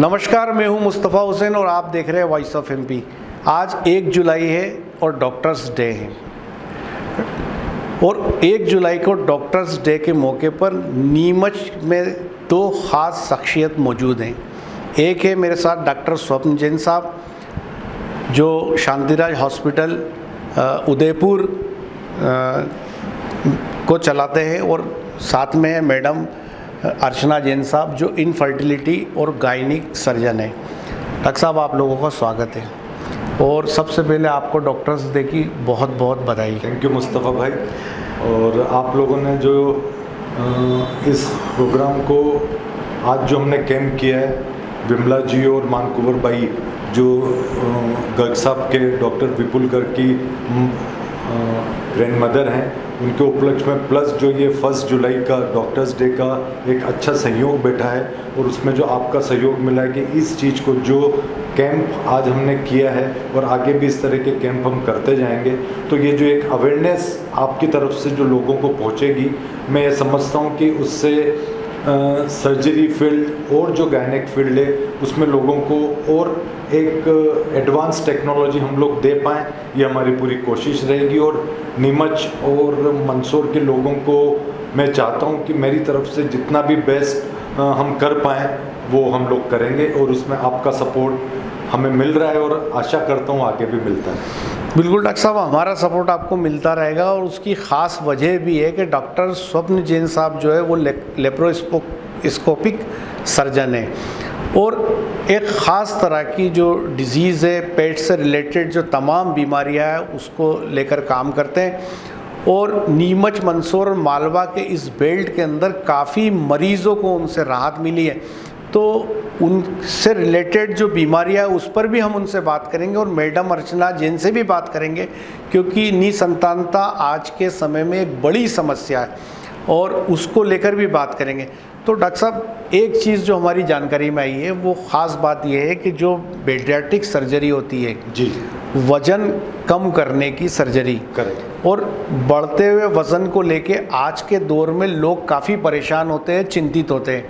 नमस्कार, मैं हूं मुस्तफ़ा हुसैन और आप देख रहे हैं वॉइस ऑफ एमपी। आज 1 जुलाई है और डॉक्टर्स डे है और 1 जुलाई को डॉक्टर्स डे के मौके पर नीमच में 2 ख़ास शख्सियत मौजूद हैं। एक है मेरे साथ डॉक्टर स्वप्न जैन साहब जो शांतिराज हॉस्पिटल उदयपुर को चलाते हैं और साथ में है मैडम अर्चना जैन साहब जो इनफर्टिलिटी और गायनिक सर्जन है। डॉक्टर साहब, आप लोगों का स्वागत है और सबसे पहले आपको डॉक्टर्स डे की बहुत बहुत बधाई। थैंक यू मुस्तफ़ा भाई। और आप लोगों ने जो इस प्रोग्राम को आज जो हमने कैंप किया है, विमला जी और मानकुवर बाई जो गर्ग साहब के डॉक्टर विपुल गर्ग की ग्रैंड मदर हैं, उनके उपलक्ष्य में प्लस जो ये 1 जुलाई का डॉक्टर्स डे का एक अच्छा सहयोग बैठा है और उसमें जो आपका सहयोग मिला है कि इस चीज़ को जो कैंप आज हमने किया है और आगे भी इस तरह के कैंप हम करते जाएंगे, तो ये जो एक अवेयरनेस आपकी तरफ से जो लोगों को पहुंचेगी, मैं ये समझता हूं कि उससे सर्जरी फील्ड और जो गायनिक फील्ड है उसमें लोगों को और एक एडवांस टेक्नोलॉजी हम लोग दे पाएँ, ये हमारी पूरी कोशिश रहेगी। और नीमच और मंदसौर के लोगों को मैं चाहता हूँ कि मेरी तरफ से जितना भी बेस्ट हम कर पाएँ वो हम लोग करेंगे और उसमें आपका सपोर्ट हमें मिल रहा है और आशा करता हूँ आगे भी मिलता है। बिल्कुल डॉक्टर साहब, हमारा सपोर्ट आपको मिलता रहेगा और उसकी ख़ास वजह भी है कि डॉक्टर स्वप्न जैन साहब जो है वो लेप्रोस्कोपिक सर्जन है और एक ख़ास तरह की जो डिज़ीज़ है, पेट से रिलेटेड जो तमाम बीमारियां हैं उसको लेकर काम करते हैं और नीमच, मंदसौर और मालवा के इस बेल्ट के अंदर काफ़ी मरीज़ों को उनसे राहत मिली है। तो उनसे रिलेटेड जो बीमारियां उस पर भी हम उनसे बात करेंगे और मैडम अर्चना जैन से भी बात करेंगे क्योंकि निसंतानता आज के समय में एक बड़ी समस्या है और उसको लेकर भी बात करेंगे। तो डॉक्टर साहब, एक चीज़ जो हमारी जानकारी में आई है वो ख़ास बात यह है कि जो बेडियाट्रिक सर्जरी होती है जी, वज़न कम करने की सर्जरी, करेक्ट, और बढ़ते हुए वज़न को लेके आज के दौर में लोग काफ़ी परेशान होते हैं, चिंतित होते हैं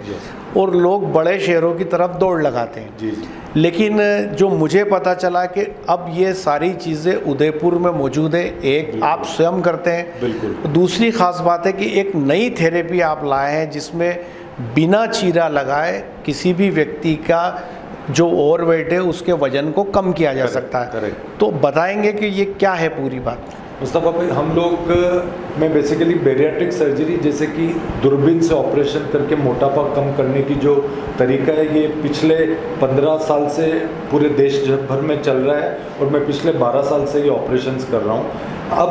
और लोग बड़े शहरों की तरफ दौड़ लगाते हैं जी। लेकिन जो मुझे पता चला कि अब ये सारी चीज़ें उदयपुर में मौजूद है। एक आप स्वयं करते हैं, बिल्कुल। दूसरी ख़ास बात है कि एक नई थेरेपी आप लाए हैं जिसमें बिना चीरा लगाए किसी भी व्यक्ति का जो ओवरवेट है उसके वजन को कम किया जा सकता है। करेक्ट। तो बताएंगे कि ये क्या है पूरी बात। मुस्तफ़ा भाई, हम लोग में बेसिकली बेरियाट्रिक सर्जरी जैसे कि दूरबीन से ऑपरेशन करके मोटापा कम करने की जो तरीका है, ये पिछले 15 साल से पूरे देश भर में चल रहा है और मैं पिछले 12 साल से ये ऑपरेशंस कर रहा हूँ। अब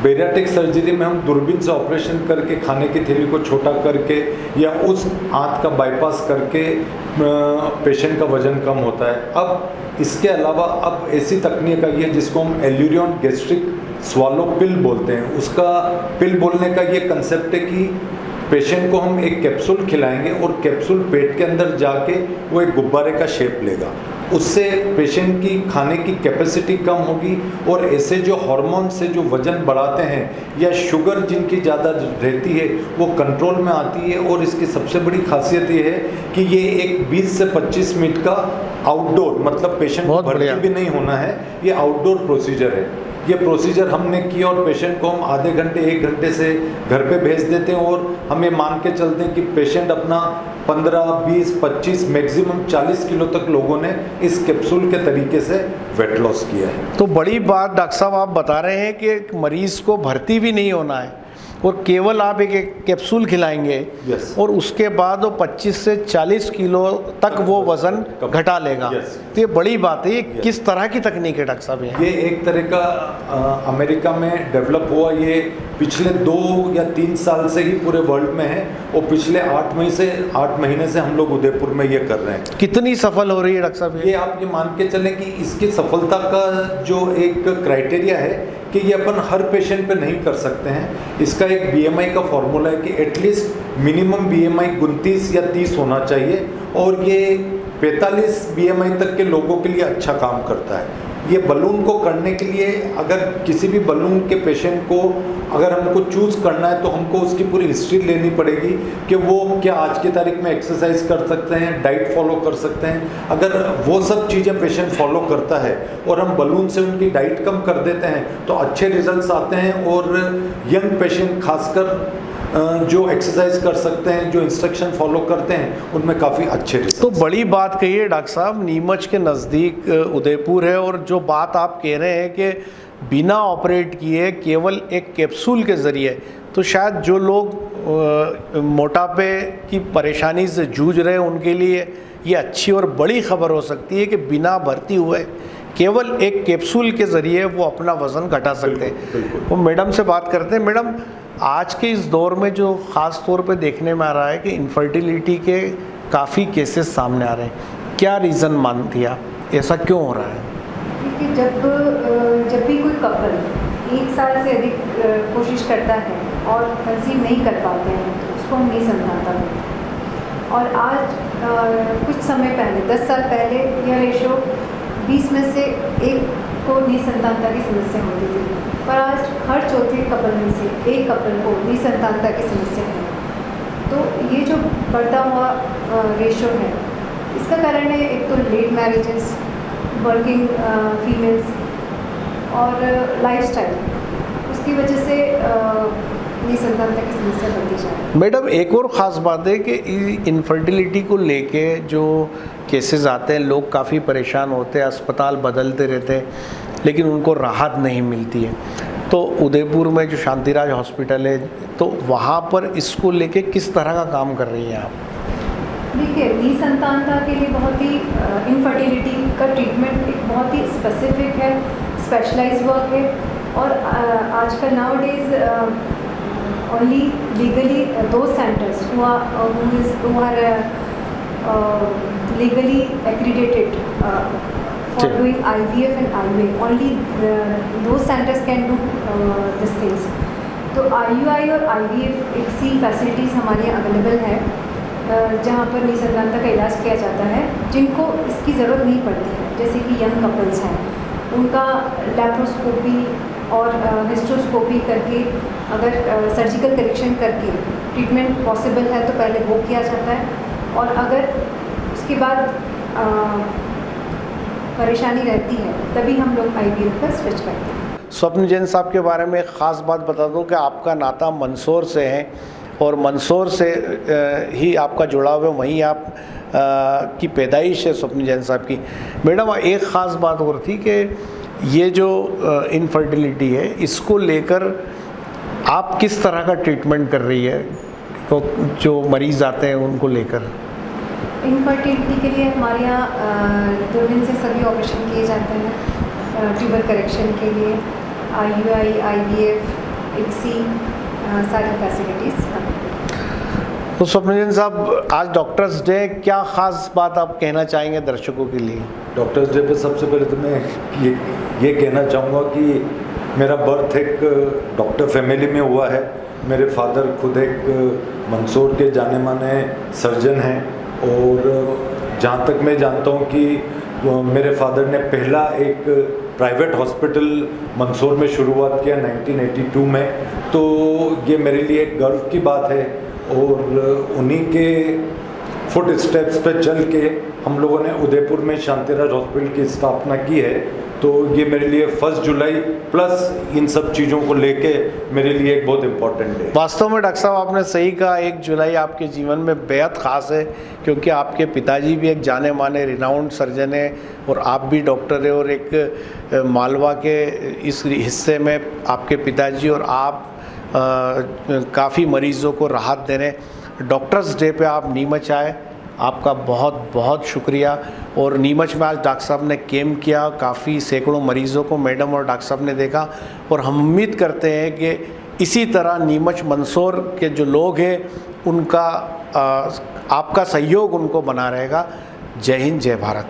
बेरियाट्रिक सर्जरी में हम दूरबीन से ऑपरेशन करके खाने की थैली को छोटा करके या उस आंत का बाईपास करके पेशेंट का वजन कम होता है। अब इसके अलावा अब ऐसी तकनीक आई है जिसको हम एल्यूरियन गैस्ट्रिक स्वालो पिल बोलते हैं। उसका पिल बोलने का ये कंसेप्ट है कि पेशेंट को हम एक कैप्सूल खिलाएंगे और कैप्सूल पेट के अंदर जाके वो एक गुब्बारे का शेप लेगा। उससे पेशेंट की खाने की कैपेसिटी कम होगी और ऐसे जो हार्मोन से जो वज़न बढ़ाते हैं या शुगर जिनकी ज़्यादा रहती है वो कंट्रोल में आती है। और इसकी सबसे बड़ी खासियत ये है कि ये एक 20 से 25 मिनट का आउटडोर, मतलब पेशेंट को भर्ती भी नहीं होना है, ये आउटडोर प्रोसीजर है। ये प्रोसीजर हमने किया और पेशेंट को हम आधे घंटे 1 घंटे से घर पे भेज देते हैं और हम ये मान के चलते हैं कि पेशेंट अपना 15, 20, 25 मैक्सिमम 40 किलो तक लोगों ने इस कैप्सूल के तरीके से वेट लॉस किया है। तो बड़ी बात डॉक्टर साहब आप बता रहे हैं कि एक मरीज़ को भर्ती भी नहीं होना है और केवल आप एक कैप्सूल खिलाएंगे और उसके बाद वो 25 से 40 किलो तक वो वज़न घटा लेगा। तो ये बड़ी बात है। ये किस तरह की तकनीक है डॉक्टर साहब? ये एक तरह का अमेरिका में डेवलप हुआ, ये पिछले 2 या 3 साल से ही पूरे वर्ल्ड में है और पिछले 8 महीने से हम लोग उदयपुर में ये कर रहे हैं। कितनी सफल हो रही है डॉक्टर साहब? ये आप ये मान के चलें कि इसकी सफलता का जो एक क्राइटेरिया है कि ये अपन हर पेशेंट पे नहीं कर सकते हैं। इसका एक बीएमआई का फॉर्मूला है कि एटलीस्ट मिनिमम बीएमआई 29 या 30 होना चाहिए और ये 45 बीएमआई तक के लोगों के लिए अच्छा काम करता है। ये बलून को करने के लिए अगर किसी भी बलून के पेशेंट को अगर हमको चूज़ करना है तो हमको उसकी पूरी हिस्ट्री लेनी पड़ेगी कि वो क्या आज की तारीख में एक्सरसाइज कर सकते हैं, डाइट फॉलो कर सकते हैं। अगर वो सब चीज़ें पेशेंट फॉलो करता है और हम बलून से उनकी डाइट कम कर देते हैं तो अच्छे रिजल्ट्स आते हैं। और यंग पेशेंट खासकर जो एक्सरसाइज कर सकते हैं, जो इंस्ट्रक्शन फॉलो करते हैं, उनमें काफ़ी अच्छे रिजल्ट। तो बड़ी बात कही है डॉक्टर साहब, नीमच के नज़दीक उदयपुर है और जो बात आप कह रहे हैं कि बिना ऑपरेट किए केवल एक कैप्सूल के ज़रिए, तो शायद जो लोग मोटापे की परेशानी से जूझ रहे हैं उनके लिए ये अच्छी और बड़ी खबर हो सकती है कि बिना भर्ती हुए केवल एक कैप्सूल के ज़रिए वो अपना वज़न घटा सकते हैं। वो मैडम से बात करते हैं। मैडम, आज के इस दौर में जो ख़ास तौर पे देखने में आ रहा है कि इनफर्टिलिटी के काफ़ी केसेस सामने आ रहे हैं, क्या रीज़न मानती है आप, ऐसा क्यों हो रहा है? देखिए, जब भी कोई कपल 1 साल से अधिक कोशिश करता है और कंसीव नहीं कर पाते हैं तो उसको हम नहीं संतानता बोलते। और आज कुछ समय पहले, 10 साल पहले, यह रेशो 20 में से 1 को निसंतानता की समस्या होती थी, पर आज हर चौथे कपल में से 1 कपल को निसंतानता की समस्या है। तो ये जो बढ़ता हुआ रेशो है, इसका कारण है एक तो लेट मैरिजेस, वर्किंग फीमेल्स और लाइफस्टाइल, उसकी वजह से निसंतानता की समस्या बढ़ती जा रही है। मैडम, एक और ख़ास बात है कि इनफर्टिलिटी को लेके जो केसेस आते हैं, लोग काफ़ी परेशान होते हैं, अस्पताल बदलते रहते हैं, लेकिन उनको राहत नहीं मिलती है। तो उदयपुर में जो शांतिराज हॉस्पिटल है, तो वहाँ पर इसको लेके किस तरह का काम कर रही हैं आप? देखिए, निसंतानता के लिए बहुत ही इनफर्टिलिटी का ट्रीटमेंट एक बहुत ही स्पेसिफिक है, स्पेशलाइज्ड वर्क है। और आजकल now days only legally those centers who are legally accredited for doing IVF and IUI, only those centers can do these things. तो IUI और IVF एक सी फैसिलिटीज़ हमारे यहाँ अवेलेबल है जहाँ पर निसंतानता का इलाज किया जाता है, जिनको इसकी ज़रूरत नहीं पड़ती है। जैसे कि यंग कपल्स हैं, उनका लैप्रोस्कोपी और हिस्ट्रोस्कोपी करके, अगर सर्जिकल करेक्शन करके ट्रीटमेंट पॉसिबल है तो पहले वो किया जाता है, और अगर उसके बाद परेशानी रहती है तभी हम लोग IVF पर स्विच करते हैं। स्वप्न जैन साहब के बारे में एक ख़ास बात बता दूं कि आपका नाता मंदसौर से है और मंदसौर से ही आपका जुड़ाव है, वहीं आप की पैदाइश है स्वप्न जैन साहब की। मैडम, एक ख़ास बात और थी कि ये जो इनफर्टिलिटी है, इसको लेकर आप किस तरह का ट्रीटमेंट कर रही है, तो जो मरीज़ आते हैं उनको लेकर? इनफर्टिलिटी के लिए हमारे यहाँ दूरबीन से सभी ऑपरेशन किए जाते हैं। ट्यूबर करेक्शन के लिए IUI, IVF, ICSI, सारी फैसिलिटीज़। तो स्वप्न जैन साहब, आज डॉक्टर्स डे, क्या ख़ास बात आप कहना चाहेंगे दर्शकों के लिए? डॉक्टर्स डे पे सबसे पहले तो मैं ये कहना चाहूँगा कि मेरा बर्थ एक डॉक्टर फैमिली में हुआ है। मेरे फादर खुद एक मंदसौर के जाने माने सर्जन हैं, और जहाँ तक मैं जानता हूँ कि मेरे फादर ने पहला एक प्राइवेट हॉस्पिटल मंदसौर में शुरुआत किया 1982 में। तो ये मेरे लिए एक गर्व की बात है, और उन्हीं के फुट स्टेप्स पे चल के हम लोगों ने उदयपुर में शांतिराज हॉस्पिटल की स्थापना की है। तो ये मेरे लिए 1 जुलाई प्लस इन सब चीज़ों को लेके मेरे लिए एक बहुत इम्पोर्टेंट है। वास्तव में डॉक्टर साहब, आपने सही कहा, 1 जुलाई आपके जीवन में बेहद ख़ास है, क्योंकि आपके पिताजी भी एक जाने माने रिनाउंड सर्जन है और आप भी डॉक्टर है, और एक मालवा के इस हिस्से में आपके पिताजी और आप काफ़ी मरीज़ों को राहत दे रहे हैं। डॉक्टर्स डे पे आप नीमच आए, आपका बहुत बहुत शुक्रिया। और नीमच में आज डॉक्टर साहब ने कैम्प किया, काफ़ी सैकड़ों मरीज़ों को मैडम और डॉक्टर साहब ने देखा, और हम उम्मीद करते हैं कि इसी तरह नीमच मंदसौर के जो लोग हैं उनका आपका सहयोग उनको बना रहेगा। जय हिंद, जय भारत।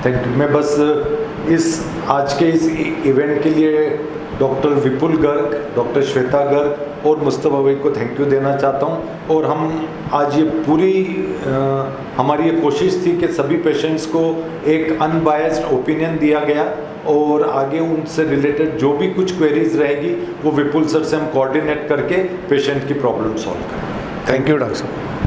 Thank you. मैं बस आज के इस इवेंट के लिए डॉक्टर विपुल गर्ग, डॉक्टर श्वेता गर्ग और मुस्तफा भाई को थैंक यू देना चाहता हूं। और हम आज ये पूरी हमारी ये कोशिश थी कि सभी पेशेंट्स को एक अनबायस्ड ओपिनियन दिया गया और आगे उनसे रिलेटेड जो भी कुछ क्वेरीज रहेगी वो विपुल सर से हम कोऑर्डिनेट करके पेशेंट की प्रॉब्लम सॉल्व करें। थैंक यू डॉक्टर साहब।